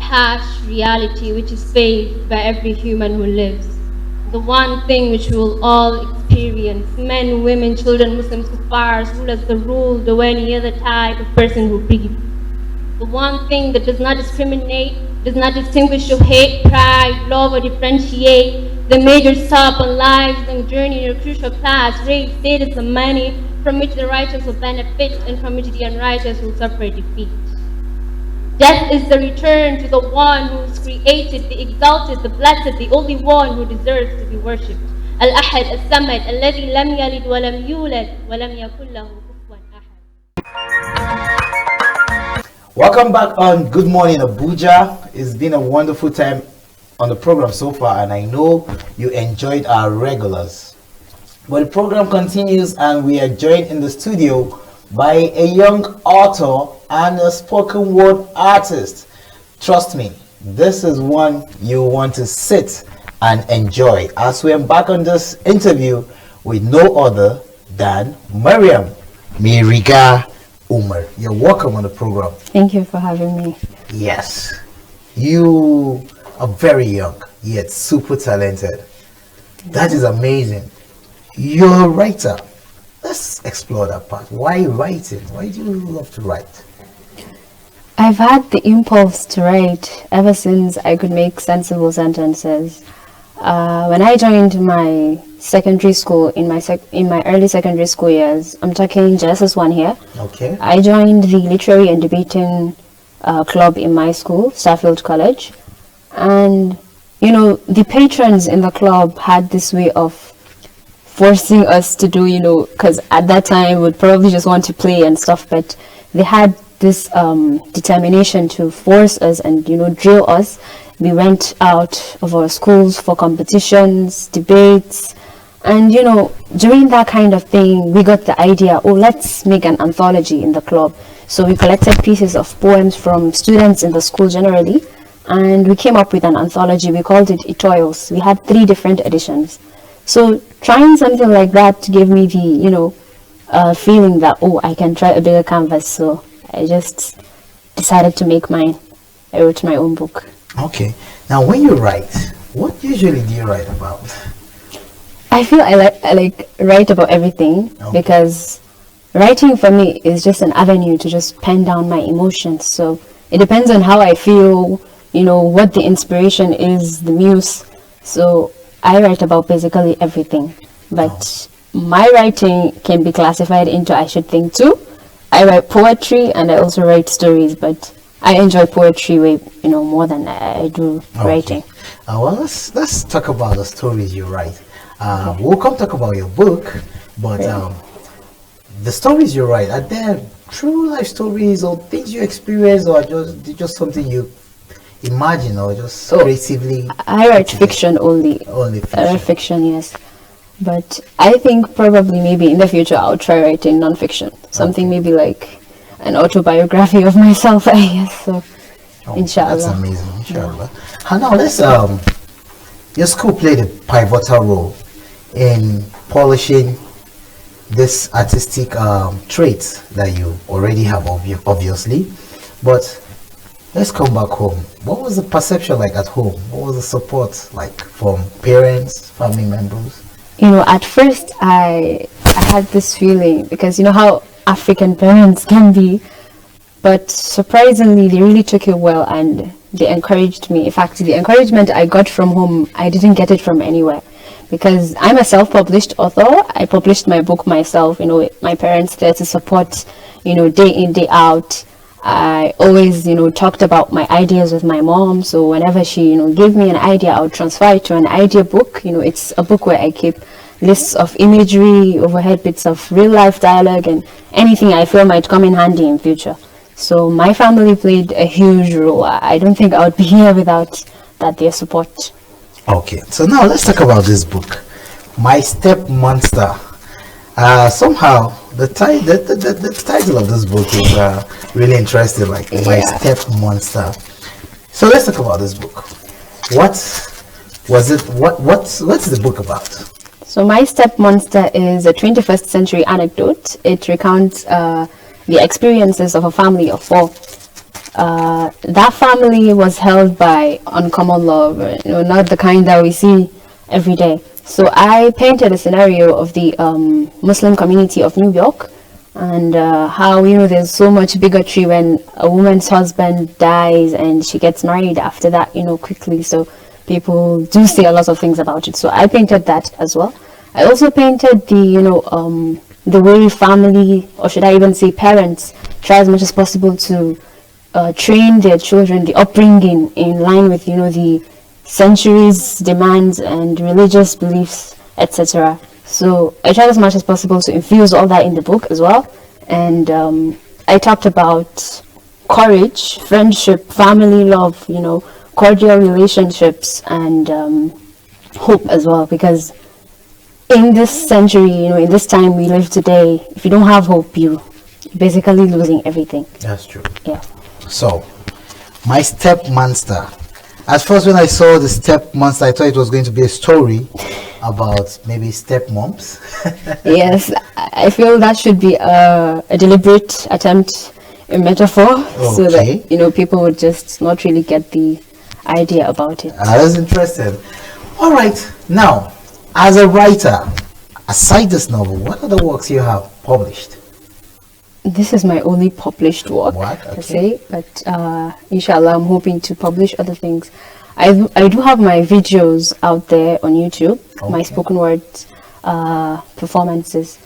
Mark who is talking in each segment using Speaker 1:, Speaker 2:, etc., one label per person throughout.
Speaker 1: harsh reality which is faced by every human who lives. The one thing which we will all experience, men, women, children, Muslims, kuffars, rulers, the ruled, or any other type of person who breathes. The one thing that does not discriminate, does not distinguish or hate, pride, love, or differentiate the major stop on life's long journey in a crucial class, race, status, or money, from which the righteous will benefit and from which the unrighteous will suffer defeat. Death is the return to the one who is created, the exalted, the blessed, the only one who deserves to be worshipped. Al-Ahad, Al-Samad, الذي لم يلد ولم يولد ولم يكن له كفوا أحد.
Speaker 2: Welcome back on Good Morning Abuja. It's been a wonderful time on the program so far, and I know you enjoyed our regulars. But the program continues, and we are joined in the studio by a young author and a spoken word artist. Trust me, this is one you want to sit and enjoy as we embark on this interview with no other than Maryam, Mairiga, Umar. You're welcome on the program.
Speaker 3: Thank you for having me.
Speaker 2: Yes, you are very young yet super talented. That is amazing. You're a writer. Let's explore that part. Why writing? Why do you love to write?
Speaker 3: I've had the impulse to write ever since I could make sensible sentences. When I joined my secondary school, in my early secondary school years, I'm talking JSS1 here.
Speaker 2: Okay.
Speaker 3: I joined the literary and debating club in my school, Starfield College, and you know the patrons in the club had this way of forcing us to do, because at that time we'd probably just want to play and stuff, but they had this determination to force us and drill us. We went out of our schools for competitions, debates, and during that kind of thing we got the idea, oh, let's make an anthology in the club. So we collected pieces of poems from students in the school generally, and we came up with an anthology. We called it Etoils. We had 3 different editions. So trying something like that gave me the feeling that, oh, I can try a bigger canvas. So I just decided to make mine. I wrote my own book.
Speaker 2: Okay. Now, when you write, what usually do you write about?
Speaker 3: I feel I like write about everything, because writing for me is just an avenue to just pen down my emotions. So it depends on how I feel, what the inspiration is, the muse. So I write about basically everything. But my writing can be classified into I should think too. I write poetry and I also write stories, but I enjoy poetry way, more than I do writing.
Speaker 2: Well, let's talk about the stories you write. We'll come talk about your book, but the stories you write, are there true life stories or things you experience, or just something you imagine, or just creatively?
Speaker 3: I write fiction only.
Speaker 2: Only fiction.
Speaker 3: I write fiction, yes. But I think probably maybe in the future I'll try writing non-fiction. Something maybe like an autobiography of myself, I guess. So, inshallah.
Speaker 2: That's amazing, inshallah. And now let's, your school played a pivotal role in polishing this artistic traits that you already have, obviously. But let's come back home. What was the perception like at home? What was the support like from parents, family members?
Speaker 3: At first I had this feeling, because how African parents can be, but surprisingly they really took it well and they encouraged me. In fact, the encouragement I got from home, I didn't get it from anywhere, because I'm a self-published author. I published my book myself. My parents there to support, day in, day out. I always, talked about my ideas with my mom. So whenever she, gave me an idea, I would transfer it to an idea book. It's a book where I keep lists of imagery, overhead bits of real life dialogue, and anything I feel might come in handy in future. So my family played a huge role. I don't think I would be here without their support.
Speaker 2: Okay, so now let's talk about this book, My Step Monster. Somehow the title of this book is really interesting, like My Step Monster. So let's talk about this book. What was it? What's the book about?
Speaker 3: So My Step Monster is a 21st century anecdote. It recounts the experiences of a family of 4. that family was held by uncommon love, not the kind that we see every day. So I painted a scenario of the Muslim community of New York, and how there's so much bigotry when a woman's husband dies and she gets married after that, quickly. So people do say a lot of things about it. So I painted that as well. I also painted the way family, or should I even say parents, try as much as possible to train their children, the upbringing in line with the centuries demands and religious beliefs, etc. So I tried as much as possible to infuse all that in the book as well. And I talked about courage, friendship, family love, cordial relationships, and hope as well, because in this century, in this time we live today, if you don't have hope, you're basically losing everything.
Speaker 2: That's true.
Speaker 3: Yeah.
Speaker 2: So, my step monster. At first, when I saw the step monster, I thought it was going to be a story about maybe stepmoms.
Speaker 3: Yes, I feel that should be a deliberate attempt, a metaphor, so that people would just not really get the idea about it.
Speaker 2: That's interesting. All right, now, as a writer, aside this novel, what other works you have published?
Speaker 3: This is my only published work, per se, but inshallah, I'm hoping to publish other things. I do have my videos out there on YouTube, my spoken word performances,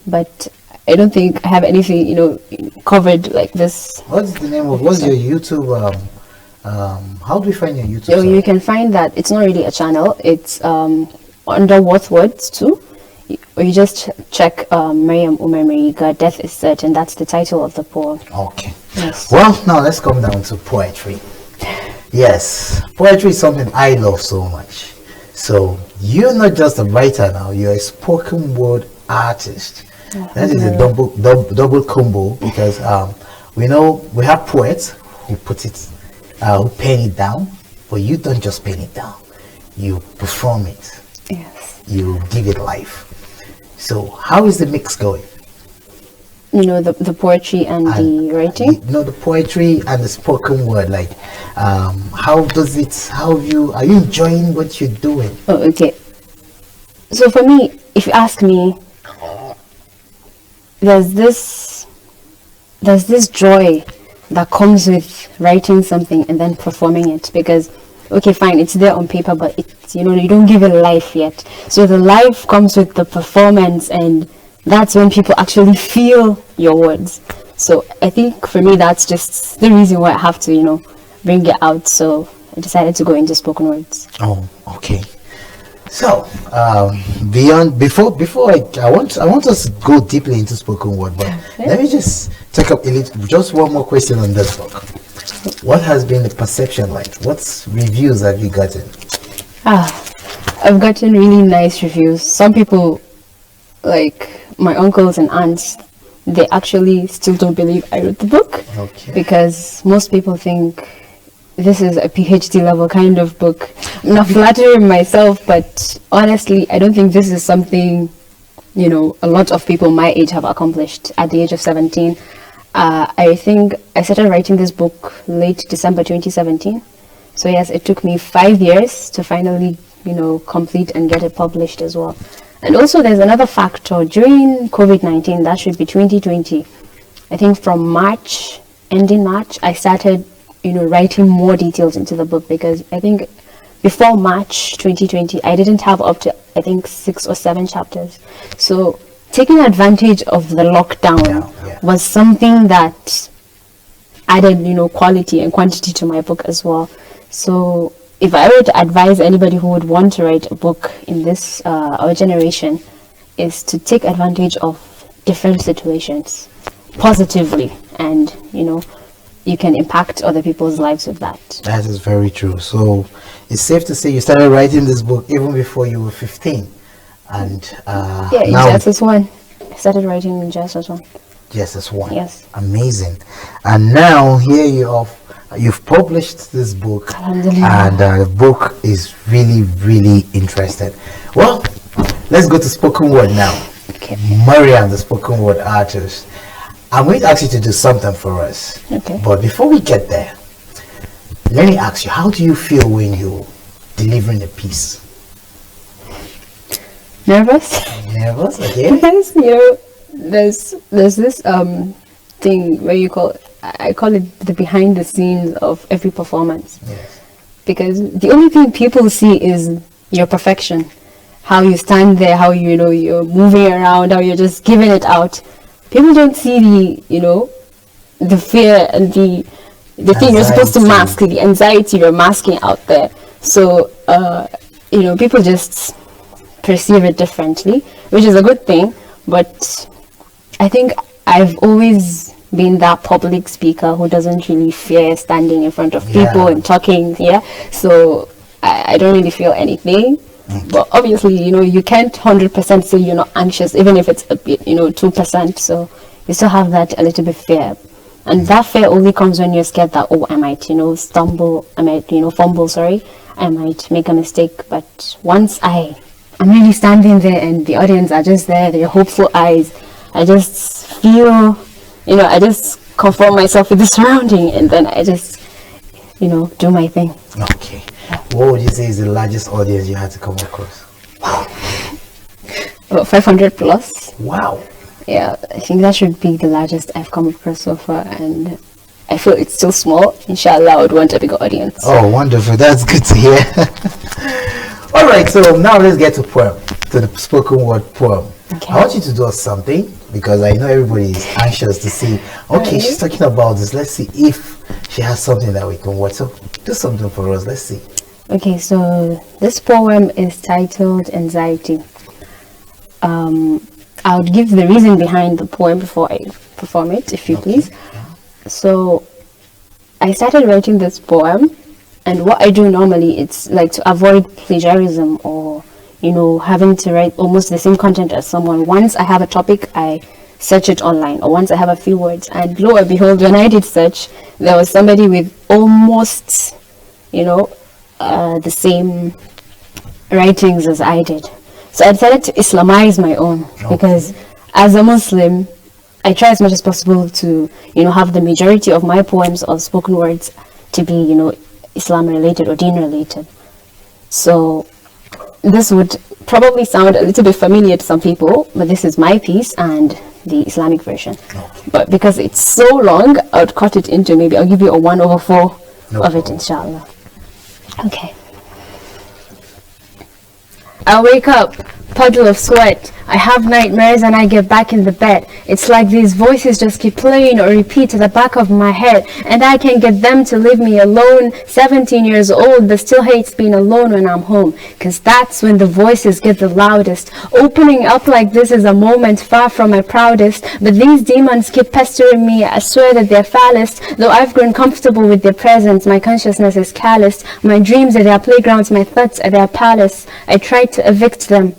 Speaker 3: but I don't think I have anything, covered like this.
Speaker 2: What's the name of, what's your YouTube, how do we find your YouTube?
Speaker 3: You can find that, it's not really a channel, it's under Worth Words too. Or you just check Maryam, Umar, Mairiga, Death is Certain. That's the title of the poem.
Speaker 2: Okay.
Speaker 3: Yes.
Speaker 2: Well, now let's come down to poetry. Yes, poetry is something I love so much. So you're not just a writer now, you're a spoken word artist. That is a double combo, because we know we have poets who put it, who pen it down, but you don't just pen it down. You perform it.
Speaker 3: Yes.
Speaker 2: You give it life. So how is the mix going?
Speaker 3: The poetry and the writing?
Speaker 2: The poetry and the spoken word, like how does it, are you enjoying what you're doing?
Speaker 3: Oh, okay. So for me, if you ask me, there's this joy that comes with writing something and then performing it, because okay, fine, it's there on paper, but it's, you don't give it life yet. So the life comes with the performance, and that's when people actually feel your words. So I think for me, that's just the reason why I have to, bring it out. So I decided to go into spoken words.
Speaker 2: Oh, okay. So before I want us to go deeply into spoken word, but let me just take up just one more question on this book. What has been the perception like? What reviews have you gotten?
Speaker 3: I've gotten really nice reviews. Some people, like my uncles and aunts, they actually still don't believe I wrote the book.
Speaker 2: Okay.
Speaker 3: Because most people think this is a PhD level kind of book. I'm not flattering myself, but honestly, I don't think this is something, a lot of people my age have accomplished at the age of 17. I think I started writing this book late December 2017. So yes, it took me 5 years to finally, complete and get it published as well. And also there's another factor. During COVID-19, that should be 2020, I think from March, ending March, I started, writing more details into the book, because I think before March 2020, I didn't have up to, I think, 6 or 7 chapters. So taking advantage of the lockdown was something that added, quality and quantity to my book as well. So if I were to advise anybody who would want to write a book in this our generation, is to take advantage of different situations positively, and you can impact other people's lives with that.
Speaker 2: That is very true. So it's safe to say you started writing this book even before you were 15. And
Speaker 3: in JSS1. I started writing in JSS1.
Speaker 2: JSS1.
Speaker 3: Yes.
Speaker 2: Amazing. And now here you've published this book, and the book is really, really interesting. Well, let's go to spoken word now.
Speaker 3: Okay.
Speaker 2: Maryam, the spoken word artist. I'm going to ask you to do something for us.
Speaker 3: Okay.
Speaker 2: But before we get there, let me ask you, how do you feel when you're delivering a piece?
Speaker 3: Nervous?
Speaker 2: Nervous? Okay.
Speaker 3: Yes, there's this thing where I call it the behind the scenes of every performance.
Speaker 2: Yes.
Speaker 3: Because the only thing people see is your perfection, how you stand there, how you're moving around, how you're just giving it out. People don't see the fear and the thing you're supposed to mask, the anxiety you're masking out there. So people just perceive it differently, which is a good thing. But I think I've always been that public speaker who doesn't really fear standing in front of people and talking. So I don't really feel anything. But obviously, you can't 100% say you're not anxious, even if it's a bit, 2%. So you still have that a little bit fear. And that fear only comes when you're scared that, I might, stumble, I might, fumble, I might make a mistake. But once I'm really standing there and the audience are just there, their hopeful eyes, I just feel, I just conform myself with the surrounding, and then I just, do my thing.
Speaker 2: Okay. What would you say is the largest audience you had to come across?
Speaker 3: About 500 plus.
Speaker 2: Wow.
Speaker 3: Yeah, I think that should be the largest I've come across so far, and I feel it's still small. Inshallah, I would want a bigger audience.
Speaker 2: Oh, wonderful. That's good to hear. All right, so now let's get to the spoken word poem.
Speaker 3: Okay.
Speaker 2: I want you to do us something, because I know everybody is anxious to see, okay, she's talking about this. Let's see if she has something that we can watch. So do something for us. Let's see.
Speaker 3: Okay, so this poem is titled Anxiety. I would give the reason behind the poem before I perform it, if you please. So I started writing this poem, and what I do normally, it's like to avoid plagiarism or having to write almost the same content as someone. Once I have a topic, I search it online, or once I have a few words, and lo and behold, when I did search, there was somebody with almost the same writings as I did. So I decided to Islamize my own, because as a Muslim, I try as much as possible to have the majority of my poems or spoken words to be Islam related or Deen related. So this would probably sound a little bit familiar to some people, but this is my piece and the Islamic version. But because it's so long, I would cut it into I'll give you a 1/4 of it, inshallah. Okay. I wake up, puddle of sweat. I have nightmares and I get back in the bed. It's like these voices just keep playing or repeat at the back of my head, and I can't get them to leave me alone. 17 years old, but still hates being alone when I'm home, 'cause that's when the voices get the loudest. Opening up like this is a moment far from my proudest, but these demons keep pestering me. I swear that they're foulest. Though I've grown comfortable with their presence, my consciousness is callous. My dreams are their playgrounds, my thoughts are their palace. I tried to evict them,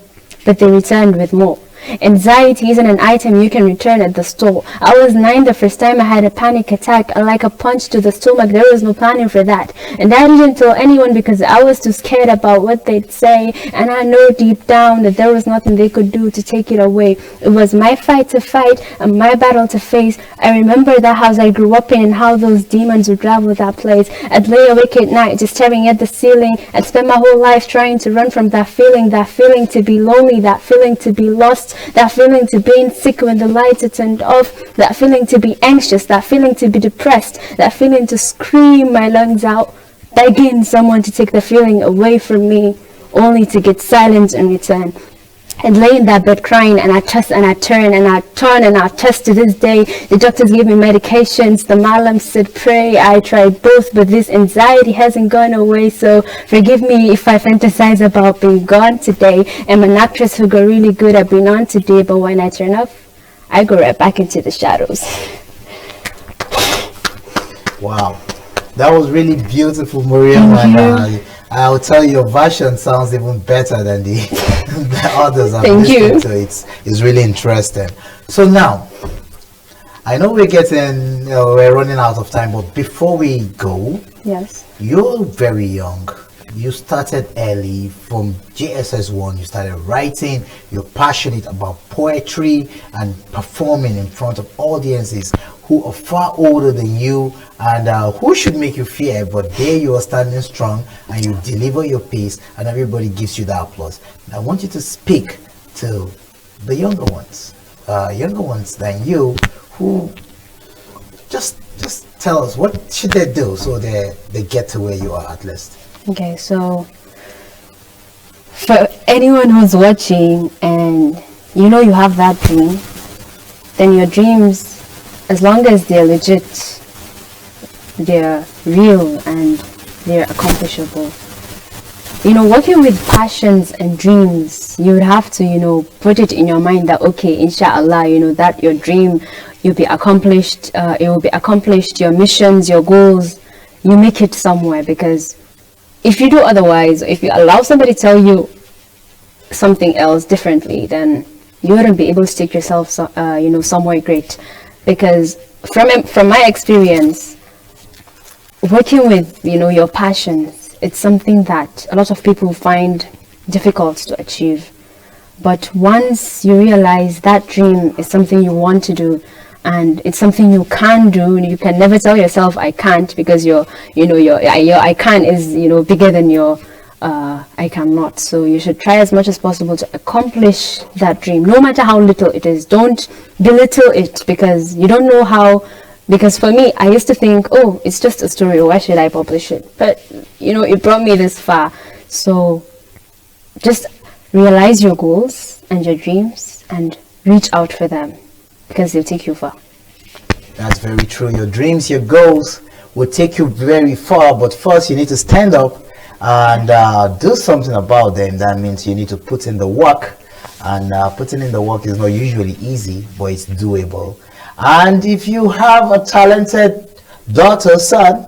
Speaker 3: but they returned with more. Anxiety isn't an item you can return at the store. I was 9 the first time I had a panic attack, like a punch to the stomach. There was no planning for that, and I didn't tell anyone because I was too scared about what they'd say, and I know deep down that there was nothing they could do to take it away. It was my fight to fight and my battle to face. I remember that house I grew up in and how those demons would travel that place. I'd lay awake at night just staring at the ceiling. I'd spend my whole life trying to run from that feeling to be lonely, that feeling to be lost, that feeling to being sick when the lights are turned off, that feeling to be anxious, that feeling to be depressed, that feeling to scream my lungs out, begging someone to take the feeling away from me, only to get silence in return. I'd lay in that bed crying, and I toss and I turn and I turn and I toss to this day. The doctors gave me medications, the Maryam said pray. I tried both, but this anxiety hasn't gone away. So forgive me if I fantasize about being gone today. I'm an actress who got really good at being on today, but when I turn off, I go right back into the shadows.
Speaker 2: Wow, that was really beautiful, Maryam. And I'll tell you, your version sounds even better than the, the others I've listened to. It's really interesting. So now, I know we're running out of time, but before we go,
Speaker 3: yes,
Speaker 2: you're very young. you started early from JSS1. You started writing. You're passionate about poetry and performing in front of audiences who are far older than you and who should make you fear. But there you are standing strong and you deliver your piece, and everybody gives you the applause. I want you to speak to the younger ones than you, who just tell us what should they do so they get to where you are at least.
Speaker 3: Okay, so for anyone who's watching and you know you have that dream, then your dreams, as long as they're legit, they're real and they're accomplishable. You know, working with passions and dreams, you would have to, you know, put it in your mind that, okay, inshallah, you know, that your dream, you'll be accomplished, it will be accomplished, your missions, your goals, you make it somewhere. Because if you do otherwise, if you allow somebody to tell you something else differently, then you wouldn't be able to take yourself, you know, somewhere great. Because from my experience, working with, you know, your passions, it's something that a lot of people find difficult to achieve. But once you realize that dream is something you want to do and it's something you can do, you can never tell yourself I can't, because your I can is, you know, bigger than your I cannot. So you should try as much as possible to accomplish that dream, no matter how little it is. Don't belittle it, because you don't know how. Because for me, I used to think, oh, it's just a story, why should I publish it? But, you know, it brought me this far. So just realize your goals and your dreams and reach out for them, because they'll take you far.
Speaker 2: That's very true. Your dreams, your goals will take you very far, but first you need to stand up and do something about them. That means you need to put in the work, and putting in the work is not usually easy, but it's doable. And if you have a talented daughter, son,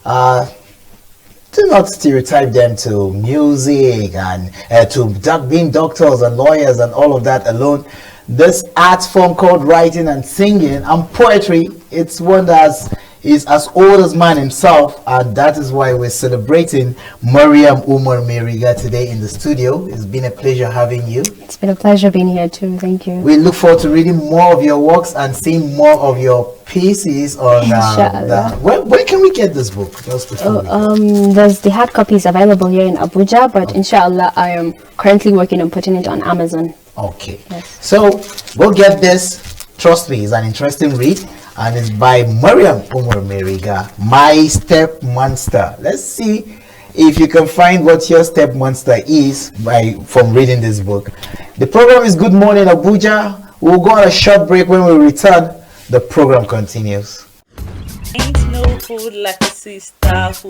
Speaker 2: do not stereotype them to music and to being doctors and lawyers and all of that alone. This art form called writing and singing and poetry, it's one that is as old as man himself, and that is why we're celebrating Maryam Umar Mairiga today in the studio. It's been a pleasure having you.
Speaker 3: It's been a pleasure being here too. Thank you.
Speaker 2: We look forward to reading more of your works and seeing more of your pieces on where can we get this book? There's
Speaker 3: the hard copies available here in Abuja, but inshallah I am currently working on putting it on Amazon.
Speaker 2: Okay.
Speaker 3: Yes.
Speaker 2: So go get this. Trust me, it's an interesting read, and it's by Maryam Umar Mairiga, My Step Monster. Let's see if you can find what your step monster is from reading this book. The program is Good Morning Abuja. We'll go on a short break. When we return, the program continues.
Speaker 4: Ain't no food like a sister.